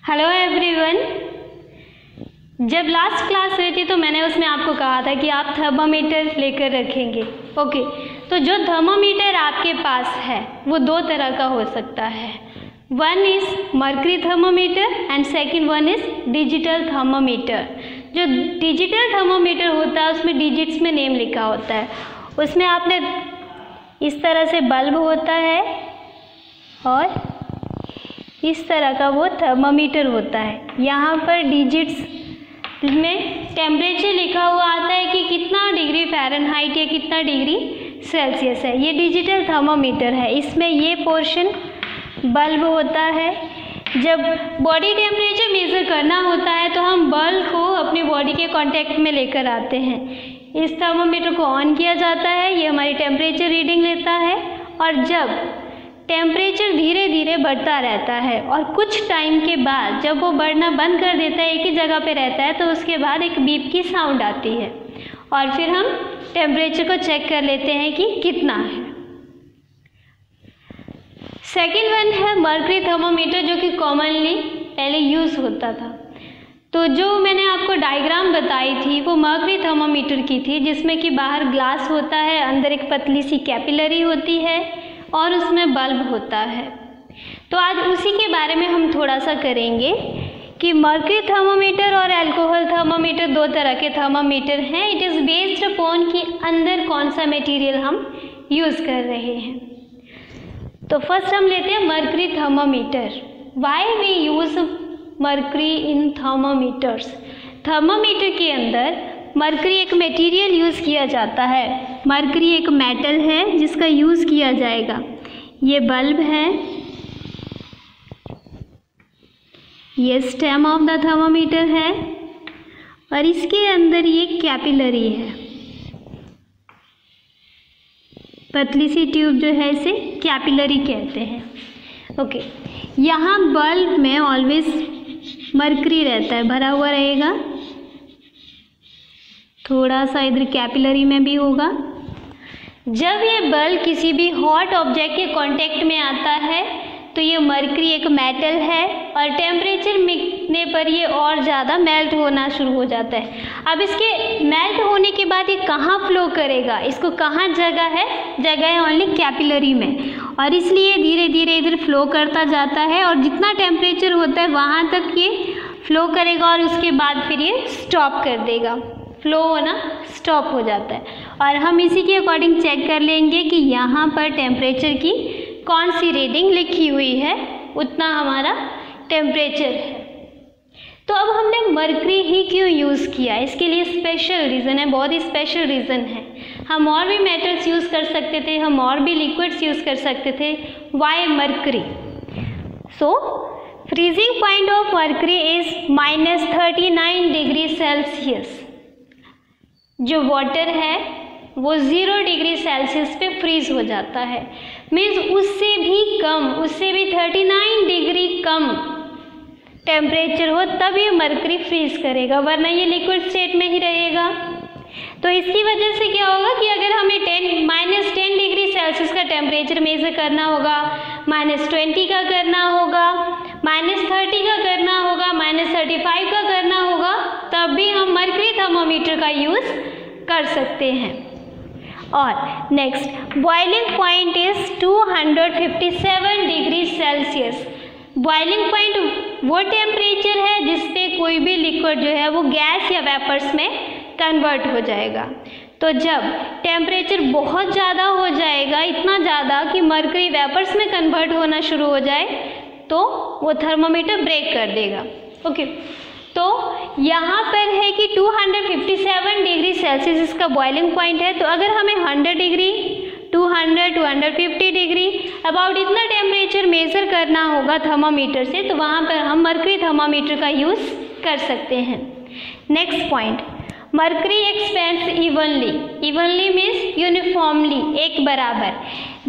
Hello everyone. जब last class हुई थी तो मैंने उसमें आपको कहा था कि आप थर्मामीटर लेकर रखेंगे। ओके, तो जो थर्मामीटर आपके पास है वो दो तरह का हो सकता है। One is mercury thermometer and second one is digital thermometer. जो डिजिटल थर्मामीटर होता है उसमें डिजिट्स में नेम लिखा होता है। उसमें आपने इस तरह से बल्ब होता है और इस तरह का वो थर्मामीटर होता है। यहाँ पर डिजिट्स में टेम्परेचर लिखा हुआ आता है कि कितना डिग्री फ़ारेनहाइट या कितना डिग्री सेल्सियस है। ये डिजिटल थर्मामीटर है। इसमें ये पोर्शन बल्ब होता है। जब बॉडी टेम्परेचर मेज़र करना होता है तो हम बल्ब को अपनी बॉडी के कांटेक्ट में लेकर आते हैं। इस थर्मामीटर को ऑन किया जाता है, ये हमारी टेम्परेचर रीडिंग लेता है और जब टेम्परेचर धीरे धीरे बढ़ता रहता है और कुछ टाइम के बाद जब वो बढ़ना बंद कर देता है, एक ही जगह पे रहता है, तो उसके बाद एक बीप की साउंड आती है और फिर हम टेम्परेचर को चेक कर लेते हैं कि कितना है। सेकेंड वन है मर्करी थर्मामीटर, जो कि कॉमनली पहले यूज़ होता था। तो जो मैंने आपको डायग्राम बताई थी वो मर्करी थर्मामीटर की थी, जिसमें कि बाहर ग्लास होता है, अंदर एक पतली सी कैपिलरी होती है और उसमें बल्ब होता है। तो आज उसी के बारे में हम थोड़ा सा करेंगे कि मर्करी थर्मामीटर और अल्कोहल थर्मामीटर दो तरह के थर्मामीटर हैं। इट इज़ बेस्ड अपॉन कि अंदर कौन सा मटेरियल हम यूज़ कर रहे हैं। तो फर्स्ट हम लेते हैं mercury thermometer. Why we use mercury in thermometers. Thermometer के अंदर मर्करी एक मटेरियल यूज़ किया जाता है। मर्करी एक मेटल है जिसका यूज़ किया जाएगा। ये बल्ब है, ये स्टेम ऑफ द थर्मामीटर है और इसके अंदर ये कैपिलरी है। पतली सी ट्यूब जो है इसे कैपिलरी कहते हैं। ओके, यहाँ बल्ब में ऑलवेज मर्करी रहता है, भरा हुआ रहेगा। थोड़ा सा इधर कैपिलरी में भी होगा। जब ये बल्ब किसी भी हॉट ऑब्जेक्ट के कांटेक्ट में आता है तो ये मर्करी एक मेटल है और टेम्परेचर मिलने पर ये और ज़्यादा मेल्ट होना शुरू हो जाता है। अब इसके मेल्ट होने के बाद ये कहाँ फ्लो करेगा, इसको कहाँ जगह है? जगह है ओनली कैपिलरी में, और इसलिए धीरे धीरे इधर फ्लो करता जाता है और जितना टेम्परेचर होता है वहाँ तक ये फ्लो करेगा और उसके बाद फिर ये स्टॉप कर देगा। फ्लो होना स्टॉप हो जाता है और हम इसी के अकॉर्डिंग चेक कर लेंगे कि यहाँ पर टेम्परेचर की कौन सी रीडिंग लिखी हुई है, उतना हमारा टेम्परेचर है। तो अब हमने मर्करी ही क्यों यूज़ किया, इसके लिए स्पेशल रीज़न है, बहुत ही स्पेशल रीज़न है। हम और भी मेटल्स यूज़ कर सकते थे, हम और भी लिक्विड्स यूज़ कर सकते थे। Why mercury? So freezing point of mercury is -39 degree Celsius. जो वाटर है वो 0 डिग्री सेल्सियस पे फ्रीज हो जाता है। मीन्स उससे भी कम, उससे भी 39 डिग्री कम टेम्परेचर हो तब ये मर्करी फ्रीज करेगा, वरना ये लिक्विड स्टेट में ही रहेगा। तो इसकी वजह से क्या होगा कि अगर हमें -10 डिग्री सेल्सियस का टेम्परेचर मेज़र करना होगा, -20 का करना होगा, -30 का करना होगा, -35 का करना होगा, तब भी हम मर्करी थर्मामीटर का यूज़ कर सकते हैं। और next, boiling point is 257 degree Celsius. Boiling point वो टेम्परेचर है जिस पे कोई भी लिक्विड जो है वो गैस या वेपर्स में कन्वर्ट हो जाएगा। तो जब टेम्परेचर बहुत ज़्यादा हो जाएगा, इतना ज़्यादा कि मर्करी वेपर्स में कन्वर्ट होना शुरू हो जाए, तो वो थर्मामीटर ब्रेक कर देगा। ओके, तो यहाँ पर है कि 257 डिग्री सेल्सियस इसका बॉइलिंग पॉइंट है। तो अगर हमें 100 डिग्री, 250 डिग्री अबाउट इतना टेम्परेचर मेज़र करना होगा थर्मामीटर से, तो वहाँ पर हम मर्करी थर्मामीटर का यूज़ कर सकते हैं। Next point, mercury expends evenly. Evenly means uniformly, एक बराबर।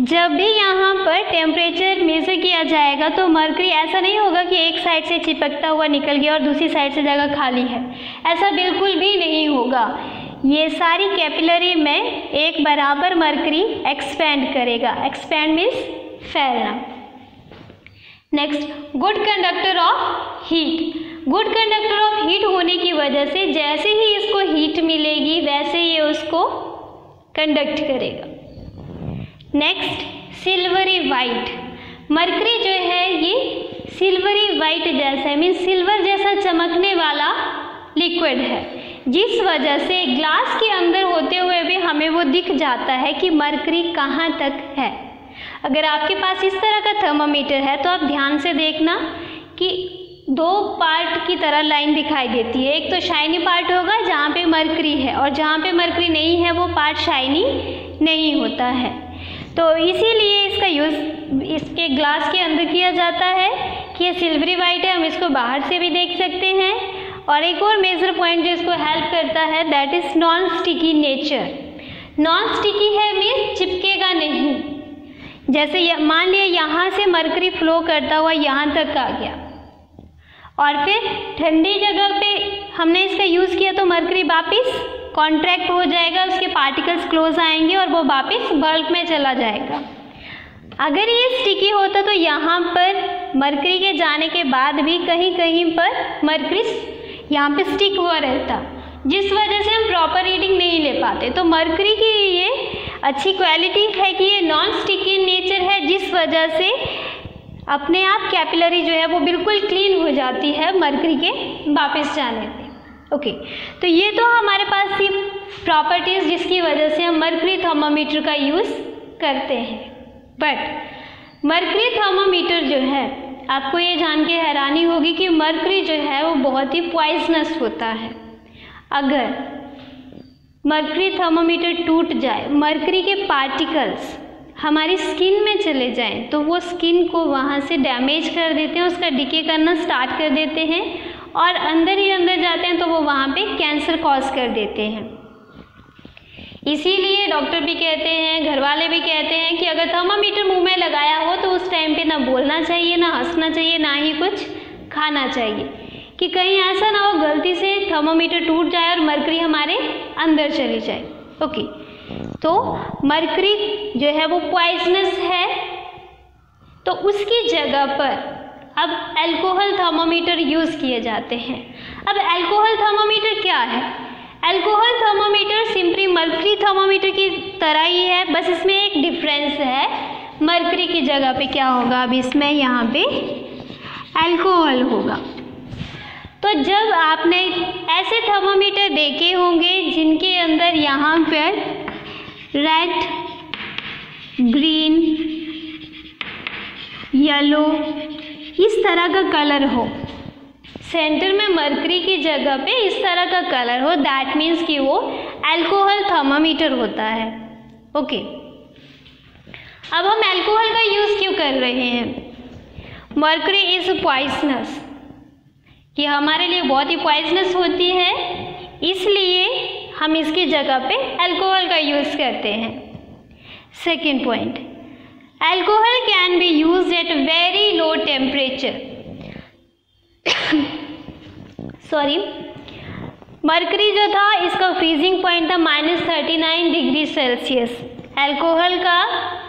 जब भी यहाँ पर टेम्परेचर मेज़र किया जाएगा तो मर्करी ऐसा नहीं होगा कि एक साइड से चिपकता हुआ निकल गया और दूसरी साइड से जगह खाली है, ऐसा बिल्कुल भी नहीं होगा। ये सारी कैपिलरी में एक बराबर मर्करी एक्सपेंड करेगा। एक्सपेंड मीन्स फैलना। Next, good conductor of heat. Good conductor of heat होने की वजह से जैसे ही इसको हीट मिलेगी वैसे ये उसको कंडक्ट करेगा। Next, silvery white. मरकरी जो है ये सिल्वरी वाइट जैसा है, मीन सिल्वर जैसा चमकने वाला लिक्विड है, जिस वजह से ग्लास के अंदर होते हुए भी हमें वो दिख जाता है कि मरकरी कहाँ तक है। अगर आपके पास इस तरह का थर्मामीटर है तो आप ध्यान से देखना कि दो पार्ट की तरह लाइन दिखाई देती है। एक तो शाइनी पार्ट होगा जहाँ पे मरकरी है, और जहाँ पे मरकरी नहीं है वो पार्ट शाइनी नहीं होता है। तो इसीलिए इसका यूज़ इसके ग्लास के अंदर किया जाता है कि ये सिल्वरी वाइट है, हम इसको बाहर से भी देख सकते हैं। और एक और मेजर पॉइंट जो इसको हेल्प करता है that is non sticky nature. Non sticky है मीन्स चिपकेगा नहीं। जैसे मान लिया यहाँ से मरकरी फ्लो करता हुआ यहाँ तक आ गया और फिर ठंडी जगह पे हमने इसका यूज़ किया तो मरकरी वापस कॉन्ट्रैक्ट हो जाएगा, उसके पार्टिकल्स क्लोज आएंगे और वो वापस बल्ब में चला जाएगा। अगर ये स्टिकी होता तो यहाँ पर मरकरी के जाने के बाद भी कहीं कहीं पर मरकरी यहाँ पे स्टिक हुआ रहता, जिस वजह से हम प्रॉपर रीडिंग नहीं ले पाते। तो मरकरी की ये अच्छी क्वालिटी है कि ये नॉन स्टिकी नेचर है, जिस वजह से अपने आप कैपिलरी जो है वो बिल्कुल क्लीन हो जाती है मरकरी के वापस जाने पे। ओके, तो ये तो हमारे पास थी प्रॉपर्टीज़ जिसकी वजह से हम मरकरी थर्मामीटर का यूज़ करते हैं। बट मरकरी थर्मामीटर जो है, आपको ये जान के हैरानी होगी कि मरकरी जो है वो बहुत ही पॉइजनस होता है। अगर मरकरी थर्मामीटर टूट जाए, मरकरी के पार्टिकल्स हमारी स्किन में चले जाएं तो वो स्किन को वहाँ से डैमेज कर देते हैं, उसका डिके करना स्टार्ट कर देते हैं और अंदर ही अंदर जाते हैं तो वो वहाँ पे कैंसर कॉज कर देते हैं। इसीलिए डॉक्टर भी कहते हैं, घर वाले भी कहते हैं कि अगर थर्मामीटर मुंह में लगाया हो तो उस टाइम पे ना बोलना चाहिए, ना हंसना चाहिए, ना ही कुछ खाना चाहिए, कि कहीं ऐसा ना हो गलती से थर्मामीटर टूट जाए और मरकरी हमारे अंदर चली जाए। ओके, तो मरकरी जो है वो पॉइजनस है, तो उसकी जगह पर अब अल्कोहल थर्मामीटर यूज़ किए जाते हैं। अब अल्कोहल थर्मामीटर क्या है? Alcohol thermometer simply mercury thermometer की तरह ही है, बस इसमें एक डिफरेंस है। मरकरी की जगह पे क्या होगा, अब इसमें यहाँ पे अल्कोहल होगा। तो जब आपने ऐसे थर्मामीटर देखे होंगे जिनके अंदर यहाँ पर रेड, ग्रीन, येलो इस तरह का कलर हो, सेंटर में मरकरी की जगह पे इस तरह का कलर हो, दैट मीन्स कि वो अल्कोहल थर्मामीटर होता है। ओके, अब हम अल्कोहल का यूज़ क्यों कर रहे हैं? मरकरी इज़ पॉइजनस, कि हमारे लिए बहुत ही पॉइजनस होती है, इसलिए हम इसकी जगह पे अल्कोहल का यूज़ करते हैं। Second point, alcohol can be used at very low temperature. Sorry, mercury जो था इसका फ्रीजिंग पॉइंट था -39 डिग्री सेल्सियस। अल्कोहल का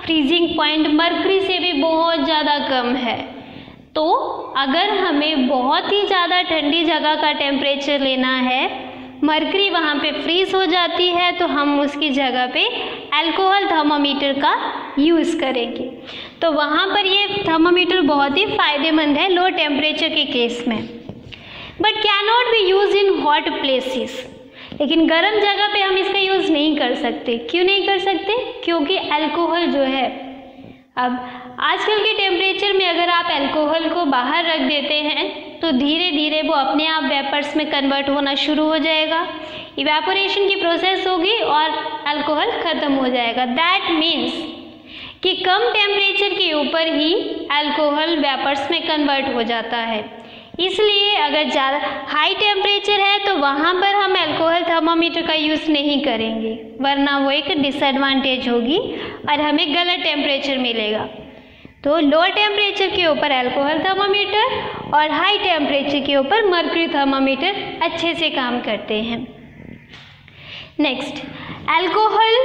फ्रीजिंग पॉइंट मरकरी से भी बहुत ज़्यादा कम है। तो अगर हमें बहुत ही ज़्यादा ठंडी जगह का टेम्परेचर लेना है, मरकरी वहाँ पे फ्रीज हो जाती है, तो हम उसकी जगह पे अल्कोहल थर्मामीटर का यूज़ करेंगे। तो वहाँ पर ये थर्मामीटर बहुत ही फ़ायदेमंद है लो टेम्परेचर के केस में। But can not be use in hot places, लेकिन गर्म जगह पे हम इसका यूज़ नहीं कर सकते। क्यों नहीं कर सकते? क्योंकि अल्कोहल जो है, अब आजकल के टेम्परेचर में अगर आप अल्कोहल को बाहर रख देते हैं तो धीरे धीरे वो अपने आप वेपर्स में कन्वर्ट होना शुरू हो जाएगा, इवेपोरेशन की प्रोसेस होगी और अल्कोहल ख़त्म हो जाएगा। दैट मीन्स कि कम टेम्परेचर के ऊपर ही अल्कोहल वेपर्स में कन्वर्ट हो जाता है। इसलिए अगर ज़्यादा हाई टेम्परेचर है तो वहाँ पर हम अल्कोहल थर्मामीटर का यूज़ नहीं करेंगे, वरना वो एक डिसएडवांटेज होगी और हमें गलत टेम्परेचर मिलेगा। तो लो टेम्परेचर के ऊपर अल्कोहल थर्मामीटर और हाई टेम्परेचर के ऊपर मरकरी थर्मामीटर अच्छे से काम करते हैं। नेक्स्ट, अल्कोहल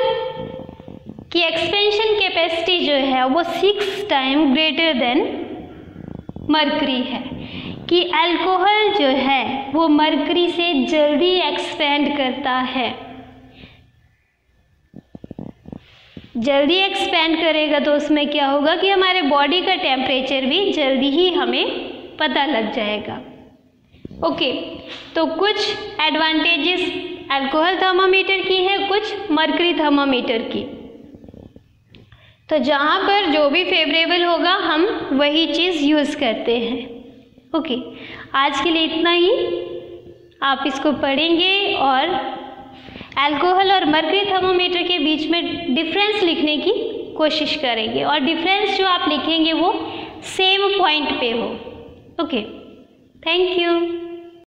की एक्सपेंशन कैपेसिटी जो है वो 6 टाइम ग्रेटर देन मरकरी है। कि अल्कोहल जो है वो मरकरी से जल्दी एक्सपेंड करता है। जल्दी एक्सपेंड करेगा तो उसमें क्या होगा कि हमारे बॉडी का टेम्परेचर भी जल्दी ही हमें पता लग जाएगा। ओके, तो कुछ एडवांटेजेस अल्कोहल थर्मामीटर की है, कुछ मरकरी थर्मामीटर की। तो जहाँ पर जो भी फेवरेबल होगा हम वही चीज़ यूज़ करते हैं। ओके, आज के लिए इतना ही। आप इसको पढ़ेंगे और अल्कोहल और मरकरी थर्मामीटर के बीच में डिफरेंस लिखने की कोशिश करेंगे, और डिफरेंस जो आप लिखेंगे वो सेम पॉइंट पे हो। Okay, thank you.